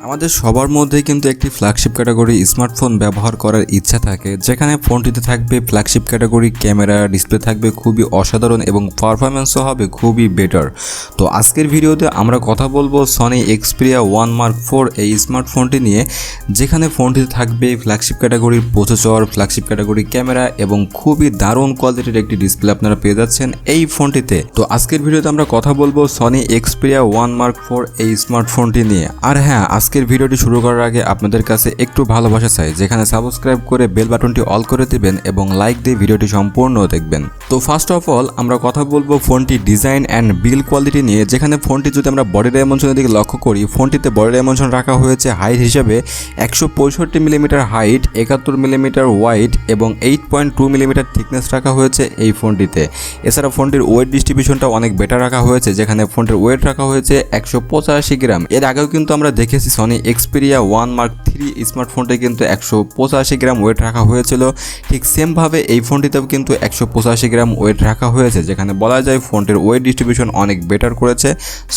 আমাদের সবার মধ্যে কিন্তু একটি ফ্ল্যাগশিপ ক্যাটাগরি স্মার্টফোন ব্যবহার করার ইচ্ছা থাকে, যেখানে ফোনটিতে থাকবে ফ্ল্যাগশিপ ক্যাটাগরি ক্যামেরা, ডিসপ্লে থাকবে খুবই অসাধারণ এবং পারফরম্যান্সও হবে খুবই বেটার। তো আজকের ভিডিওতে আমরা কথা বলবো সনি Xperia 1 Mark 4 এই স্মার্টফোনটি নিয়ে, যেখানে ফোনটিতে থাকবে ফ্ল্যাগশিপ ক্যাটাগরির প্রসেসর, ফ্ল্যাগশিপ ক্যাটাগরি ক্যামেরা এবং খুবই দারুণ কোয়ালিটির একটি ডিসপ্লে আপনারা পেয়ে যাচ্ছেন এই ফোনটিতে। তো আজকের ভিডিওতে আমরা কথা বলবো সনি Xperia 1 Mark 4 এই স্মার্টফোনটি নিয়ে। আর হ্যাঁ, আজকের ভিডিওটি শুরু করার আগে আপনাদের কাছে একটু ভালোবাসা চাই, যেখানে সাবস্ক্রাইব করে বেল বাটনটি অল করে দিবেন এবং লাইক দিয়ে ভিডিওটি সম্পূর্ণ দেখবেন। তো ফার্স্ট অফ অল আমরা কথা বলবো ফোনটি ডিজাইন অ্যান্ড বিল্ড কোয়ালিটি নিয়ে, যেখানে ফোনটি যদি আমরা বডি ডাইমেনশনের দিকে লক্ষ্য করি, ফোনটিতে বডি ডাইমেনশন রাখা হয়েছে হাইট হিসেবে 165 মিলিমিটার হাইট, 71 মিলিমিটার ওয়াইড এবং 8.2 মিলিমিটার থিকনেস রাখা হয়েছে এই ফোনটিতে। এছাড়া ফোনটির ওয়েট ডিস্ট্রিবিউশনটা অনেক বেটার রাখা হয়েছে, যেখানে ফোনটির ওয়েট রাখা হয়েছে 185 গ্রাম। এর আগেও কিন্তু আমরা দেখেছি সনি Xperia 1 Mark 3 স্মার্টফোনটি কিন্তু 185 গ্রাম ওয়েট রাখা হয়েছিল। ঠিক সেমভাবে এই ফোনটিতেও কিন্তু 185 গ্রাম ওয়েট রাখা হয়েছে, যেখানে বলা যায় ফোনটির ওয়েট ডিস্ট্রিবিউশন অনেক বেটার করেছে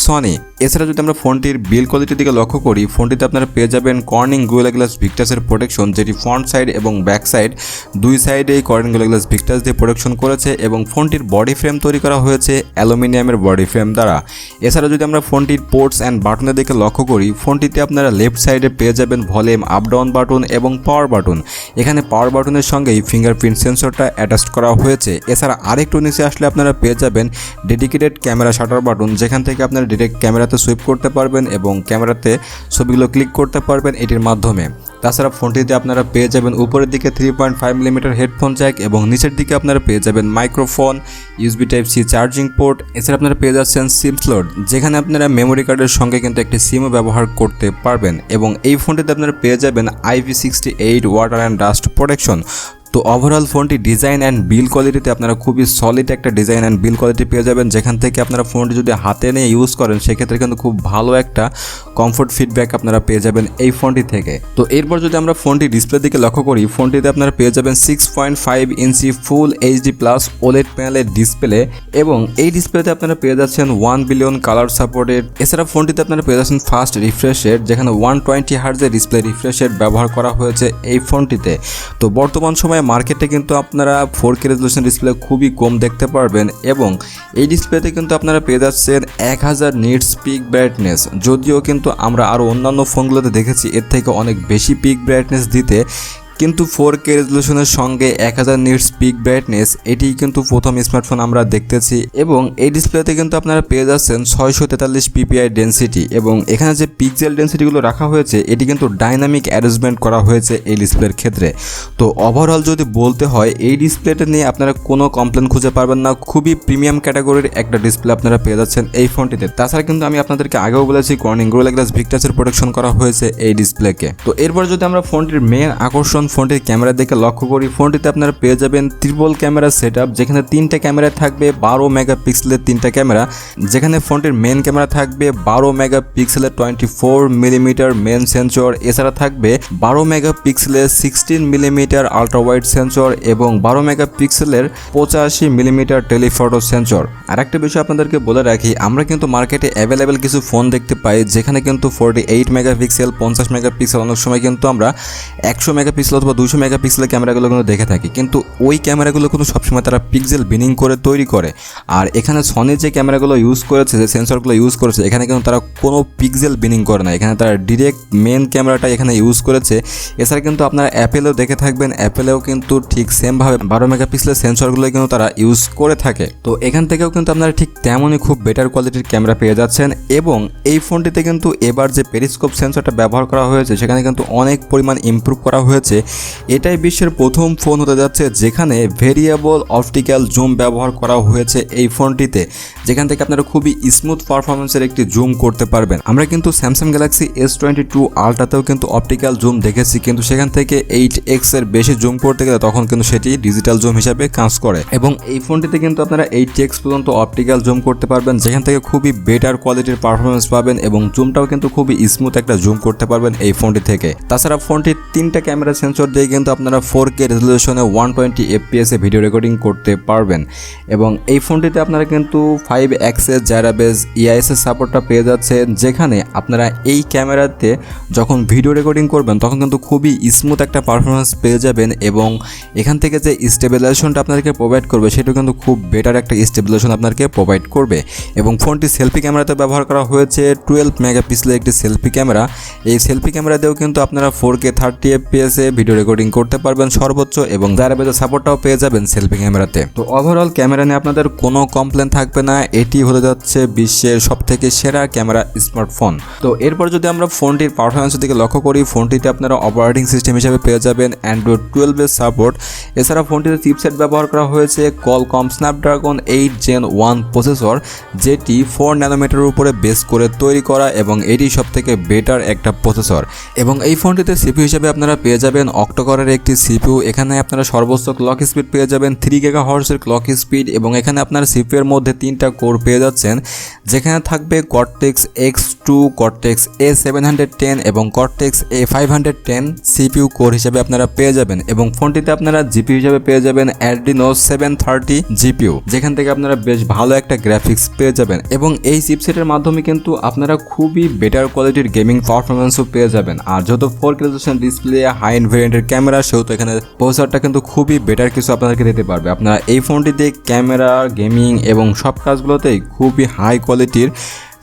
সনি। এছাড়া যদি আমরা ফোনটির বিল্ড কোয়ালিটির দিকে লক্ষ্য করি, ফোনটিতে আপনারা পেয়ে যাবেন কর্নিং গোরিলা গ্লাস ভিক্টাসের প্রোটেকশন, যেটি ফ্রন্ট সাইড এবং ব্যাক সাইড দুই সাইডেই কর্নিং গোরিলা গ্লাস ভিক্টাস দিয়ে প্রোটেকশন করেছে এবং ফোনটির বডি ফ্রেম তৈরি করা হয়েছে অ্যালুমিনিয়ামের বডি ফ্রেম দ্বারা। এছাড়া যদি আমরা ফোনটির পোর্টস অ্যান্ড বাটনের দিকে লক্ষ্য করি, ফোনটিতে আপনারা লেফট সাইডে পেয়ে যাবেন ভলিউম আপ ডাউন বাটন এবং পাওয়ার বাটন। এখানে পাওয়ার বাটনের সঙ্গেই ফিঙ্গারপ্রিন্ট সেন্সরটা অ্যাটাচ করা হয়েছে। এছাড়া আরেকটু নিচে আসলে আপনারা পেয়ে যাবেন ডেডিকেটেড ক্যামেরা শাটার বাটন, যেখান থেকে আপনারা ডিরেক্ট ক্যামেরাতে সুইপ করতে পারবেন এবং ক্যামেরাতে ছবিগুলো ক্লিক করতে পারবেন এটির মাধ্যমে। তাছাড়া ফোনটিতে আপনারা পেয়ে যাবেন উপরের দিকে 3.5 মিলিমিটার হেডফোন জ্যাক এবং নিচের দিকে আপনারা পেয়ে যাবেন microphone, USB Type-C charging port. এছাড়া আপনারা পেয়ে যাচ্ছেন সিম স্লট, যেখানে আপনারা মেমোরি কার্ডের সঙ্গে কিন্তু একটি সিমও ব্যবহার করতে পারবেন এবং এই ফোনটিতে আপনারা পেয়ে যাবেন IP68 water and dust protection. তো ওভারঅল ফোনটি ডিজাইন অ্যান্ড বিল্ড কোয়ালিটিতে আপনারা খুবই সলিড একটা ডিজাইন অ্যান্ড বিল্ড কোয়ালিটি পেয়ে যাবেন, যেখান থেকে আপনারা ফোনটি যদি হাতে নিয়ে ইউজ করেন সেক্ষেত্রে কিন্তু খুব ভালো একটা কমফোর্ট ফিডব্যাক আপনারা পেয়ে যাবেন এই ফোনটি থেকে। তো এরপর যদি আমরা ফোনটি ডিসপ্লের দিকে লক্ষ্য করি, ফোনটিতে আপনারা পেয়ে যাবেন 6.5 ইঞ্চি ফুল HD প্লাস OLED প্যানেলের ডিসপ্লে এবং এই ডিসপ্লেতে আপনারা পেয়ে যাচ্ছেন 1 বিলিয়ন কালার সাপোর্টেড। এছাড়া ফোনটিতে আপনারা পেয়ে যাচ্ছেন ফাস্ট রিফ্রেশ রেট, যেখানে 120 হার্টজের ডিসপ্লে রিফ্রেশ রেট ব্যবহার করা হয়েছে এই ফোনটিতে। তো বর্তমান সময়ে মার্কেটে কিন্তু আপনারা 4K রেজলিউশন ডিসপ্লে খুবই কম দেখতে পারবেন এবং এই ডিসপ্লেতে কিন্তু আপনারা পেয়ে যাচ্ছেন 1000 নিটস পিক ব্রাইটনেস। যদিও কিন্তু আমরা আরও অন্যান্য ফোনগুলোতে দেখেছি এর থেকে অনেক বেশি পিক ব্রাইটনেস দিতে, কিন্তু 4K রেজলিউশনের সঙ্গে 1000 নিটস পিক ব্রাইটনেস এটি কিন্তু প্রথম স্মার্টফোন আমরা দেখতেছি। এবং এই ডিসপ্লেতে কিন্তু আপনারা পেয়ে যাচ্ছেন 643 PPI ডেন্সিটি এবং এখানে যে পিক্সেল ডেন্সিটিগুলো রাখা হয়েছে এটি কিন্তু ডাইনামিক অ্যারেঞ্জমেন্ট করা হয়েছে এই ডিসপ্লের ক্ষেত্রে। তো ওভারঅল যদি বলতে হয়, এই ডিসপ্লেটা নিয়ে আপনারা কোনো কমপ্লেন খুঁজে পারবেন না, খুবই প্রিমিয়াম ক্যাটাগরির একটা ডিসপ্লে আপনারা পেয়ে যাচ্ছেন এই ফোনটিতে। তাছাড়া কিন্তু আমি আপনাদেরকে আগেও বলেছি কর্নিং গোরিলা গ্লাস ভিক্টাসের প্রোটেকশন করা হয়েছে এই ডিসপ্লেকে। তো এরপর যদি আমরা ফোনটির মেন আকর্ষণ ফোনটির ক্যামেরার দিকে লক্ষ্য করি, ফোনটিতে আপনারা পেয়ে যাবেন ট্রিপল ক্যামেরা সেটআপ, যেখানে 3টা ক্যামেরা থাকবে 12 মেগাপিক্সেলের 3টা ক্যামেরা, যেখানে ফোনটির মেন ক্যামেরা থাকবে 12 মেগাপিক্সেলের 24 মিলিমিটার মেন সেন্সর। এছাড়া থাকবে 12 মেগাপিক্সেলের 16 মিলিমিটার আলট্রা ওয়াইড সেন্সর এবং 12 মেগাপিক্সেলের 85 মিলিমিটার টেলিফটো সেন্সর। আর একটা বিষয় আপনাদেরকে বলে রাখি, আমরা কিন্তু মার্কেটে অ্যাভেলেবেল কিছু ফোন দেখতে পাই যেখানে কিন্তু 48 মেগাপিক্সেল, 50 মেগাপিক্সেল, অনেক সময় কিন্তু আমরা 100 মেগাপিক্সেল অথবা 200 মেগাপিক্সেলের ক্যামেরাগুলো কিন্তু দেখে থাকি, কিন্তু ওই ক্যামেরাগুলো কিন্তু সবসময় তারা পিক্সেল বিনিং করে তৈরি করে। আর এখানে সনি যে ক্যামেরাগুলো ইউজ করেছে, যে সেন্সরগুলো ইউজ করেছে, এখানে কিন্তু তারা কোনো পিক্সেল বিনিং করে না, এখানে তারা ডিরেক্ট মেন ক্যামেরাটা এখানে ইউজ করেছে। এছাড়া কিন্তু আপনারা অ্যাপেলেও দেখে থাকবেন, অ্যাপেলেও কিন্তু ঠিক সেমভাবে 12 মেগাপিক্সেলের সেন্সরগুলো কিন্তু তারা ইউজ করে থাকে। তো এখান থেকেও কিন্তু আপনারা ঠিক তেমনই খুব বেটার কোয়ালিটির ক্যামেরা পেয়ে যাচ্ছেন এবং এই ফোনটিতে কিন্তু এবার যে পেরিস্কোপ সেন্সরটা ব্যবহার করা হয়েছে সেখানে কিন্তু অনেক পরিমাণ ইমপ্রুভ করা হয়েছে। এটাই বিশ্বের প্রথম ফোন হতে যাচ্ছে যেখানে ভেরিয়েবল অপটিক্যাল জুম ব্যবহার করা হয়েছে এই ফোনটিতে, যেখান থেকে আপনারা খুবই স্মুথ পারফরমেন্সের একটি জুম করতে পারবেন। আমরা কিন্তু স্যামসাং গ্যালাক্সি S22 আলট্রাতেও কিন্তু অপটিক্যাল জুম দেখেছি, কিন্তু সেখান থেকে 8x এর বেশি জুম করতে গেলে তখন কিন্তু সেটি ডিজিটাল জুম হিসাবে কাজ করে এবং এই ফোনটিতে কিন্তু আপনারা 8x পর্যন্ত অপটিক্যাল জুম করতে পারবেন, যেখান থেকে খুবই বেটার কোয়ালিটির পারফরমেন্স পাবেন এবং জুমটাও কিন্তু খুবই স্মুথ একটা জুম করতে পারবেন এই ফোনটি থেকে। তাছাড়া ফোনটির 3টা ক্যামেরা সেন্সর সেন্সর দিয়ে কিন্তু আপনারা 4K রেজলিউশনে 120 FPS এ ভিডিও রেকর্ডিং করতে পারবেন। এবং এই ফোনটিতে আপনারা কিন্তু 5 অ্যাক্সেস জাইরা বেস EIS এর সাপোর্টটা পেয়ে যাচ্ছেন, যেখানে আপনারা এই ক্যামেরাতে যখন ভিডিও রেকর্ডিং করবেন তখন কিন্তু খুবই স্মুথ একটা পারফরমেন্স পেয়ে যাবেন। এবং এখান থেকে যে স্টেবিলাইজেশনটা আপনাদেরকে প্রোভাইড করবে সেটা কিন্তু খুব বেটার একটা স্টেবিলাইজেশন আপনাদেরকে প্রোভাইড করবে। এবং ফোনটি সেলফি ক্যামেরাতে ব্যবহার করা হয়েছে 12 মেগাপিক্সেলের একটি সেলফি ক্যামেরা। এই সেলফি ক্যামেরা দিয়েও কিন্তু আপনারা 4K 30 FPS এ ভিডিও রেকর্ডিং করতে পারবেন সর্বোচ্চ, এবং জাইরা বেসের সাপোর্টটাও পেয়ে যাবেন সেলফি ক্যামেরাতে। তো ওভারঅল ক্যামেরা নিয়ে আপনাদের কোনো কমপ্লেন থাকবে না, এটি হতে যাচ্ছে বিশ্বের সবথেকে সেরা ক্যামেরা স্মার্টফোন। তো এরপর যদি আমরা ফোনটির পারফরমেন্সের দিকে লক্ষ্য করি, ফোনটিতে আপনারা অপারেটিং সিস্টেম হিসেবে পেয়ে যাবেন Android 12 এর সাপোর্ট। এছাড়া ফোনটিতে চিপসেট ব্যবহার করা হয়েছে Qualcomm Snapdragon 8 Gen 1 প্রসেসর, যেটি 4 ন্যানোমিটারের উপরে বেস করে তৈরি করা, এবং এটি সবথেকে বেটার একটা প্রসেসর। এবং এই ফোনটিতে সিপিইউ হিসেবে আপনারা পেয়ে যাবেন অক্টোকোরের একটি সিপিইউ। এখানে আপনারা সর্বোচ্চ ক্লক স্পিড পেয়ে যাবেন 3 GHz এর ক্লক স্পিড, এবং এখানে আপনারা সিপিইউ এর মধ্যে 3টা কোর পেয়ে যাচ্ছেন, যেখানে থাকবে Cortex X2, Cortex A710 এবং Cortex A510 সিপিইউ কোর হিসেবে আপনারা পেয়ে যাবেন। এবং ফোনটিতে আপনারা জিপিইউ হিসেবে পেয়ে যাবেন Adreno 730 জিপিইউ, যেখান থেকে আপনারা বেশ ভালো একটা গ্রাফিক্স পেয়ে যাবেন। এবং এই চিপসেটের মাধ্যমে কিন্তু আপনারা খুবই বেটার কোয়ালিটির গেমিং পারফরমেন্সও পেয়ে যাবেন। আর যেহেতু 4K resolution display, high end ভেরিয়েন্টের ক্যামেরা, সেহেতু এখানে প্রসেসরটা কিন্তু খুবই বেটার কিছু আপনাদেরকে দিতে পারবে। আপনারা এই ফোনটিতে ক্যামেরা, গেমিং এবং সব কাজগুলোতেই খুবই হাই কোয়ালিটির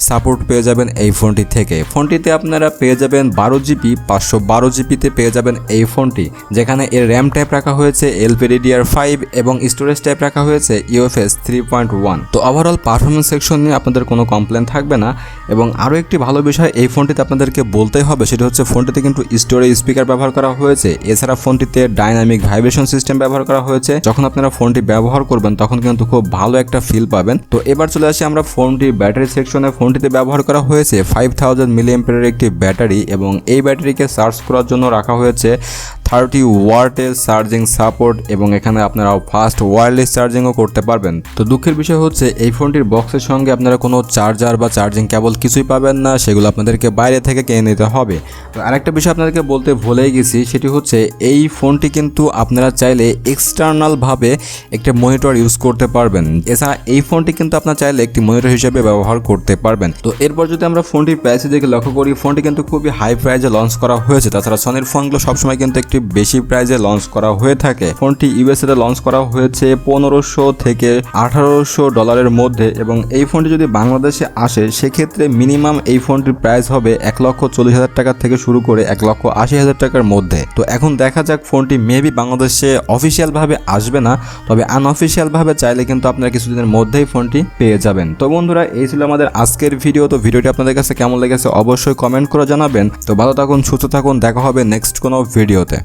সাপোর্ট পেয়ে যাবেন এই ফোনটি থেকে। ফোনটিতে আপনারা পেয়ে যাবেন 12GB 512GBতে পেয়ে যাবেন এই ফোনটি, যেখানে এর র্যাম টাইপ রাখা হয়েছে LPDDR5 এবং স্টোরেজ টাইপ রাখা হয়েছে UFS 3.1। তো ওভারঅল পারফরমেন্স সেকশন নিয়ে আপনাদের কোনো কমপ্লেন থাকবে না। এবং আরও একটি ভালো বিষয় এই ফোনটিতে আপনাদেরকে বলতেই হবে, সেটা হচ্ছে ফোনটিতে কিন্তু স্টোরেজ স্পিকার ব্যবহার করা হয়েছে। এছাড়া ফোনটিতে ডাইনামিক ভাইব্রেশন সিস্টেম ব্যবহার করা হয়েছে। যখন আপনারা ফোনটি ব্যবহার করবেন তখন কিন্তু খুব ভালো একটা ফিল পাবেন। তো এবার চলে আসি আমরা ফোনটির ব্যাটারি সেকশনে। ফোনটিতে ব্যবহার করা হয়েছে 5000 mAh একটি ব্যাটারি, এবং এই ব্যাটারিকে চার্জ করার জন্য রাখা হয়েছে 30 ওয়াটের চার্জিং সাপোর্ট, এবং এখানে আপনারা ফাস্ট ওয়্যারলেস চার্জিংও করতে পারবেন। তো দুঃখের বিষয় হচ্ছে এই ফোনটির বক্সের সঙ্গে আপনারা কোনো চার্জার বা চার্জিং কেবল কিছুই পাবেন না, সেগুলো আপনাদেরকে বাইরে থেকে কিনে নিতে হবে। তো আরেকটা বিষয় আপনাদেরকে বলতে ভুলেই গেছি, সেটি হচ্ছে এই ফোনটি কিন্তু আপনারা চাইলে এক্সটার্নালভাবে একটা মনিটর ইউজ করতে পারবেন। এছাড়া এই ফোনটি কিন্তু আপনারা চাইলে একটি মনিটর হিসেবে ব্যবহার করতে পারবেন। তো এরপর যদি আমরা ফোনটির প্রাইসের দিকে লক্ষ্য করি, ফোনটি কিন্তু খুবই হাই প্রাইসে লঞ্চ করা হয়েছে। তাছাড়া সনির ফোনগুলো সবসময় কিন্তু একটি বেশি প্রাইসে লঞ্চ করা হয়ে থাকে। ফোনটি ইউএসএ তে লঞ্চ করা হয়েছে 1500 থেকে $1800 মধ্যে, এবং এই ফোনটি যদি বাংলাদেশে আসে সেক্ষেত্রে মিনিমাম এই ফোনটির প্রাইস হবে 1,40,000 টাকা থেকে শুরু করে 1,80,000 টাকার মধ্যে। তো এখন দেখা যাক, ফোনটি মেবি বাংলাদেশে অফিসিয়ালভাবে আসবে না, তবে আনঅফিসিয়ালভাবে চাইলে কিন্তু আপনারা কিছুদিনের মধ্যেই ফোনটি পেয়ে যাবেন। তো বন্ধুরা, এই ছিল আমাদের আজকের ভিডিও। তো ভিডিওটি আপনাদের কাছে কেমন লেগেছে অবশ্যই কমেন্ট করে জানাবেন। তো ভালো থাকুন, সুস্থ থাকুন, দেখা হবে নেক্সট কোনো ভিডিওতে।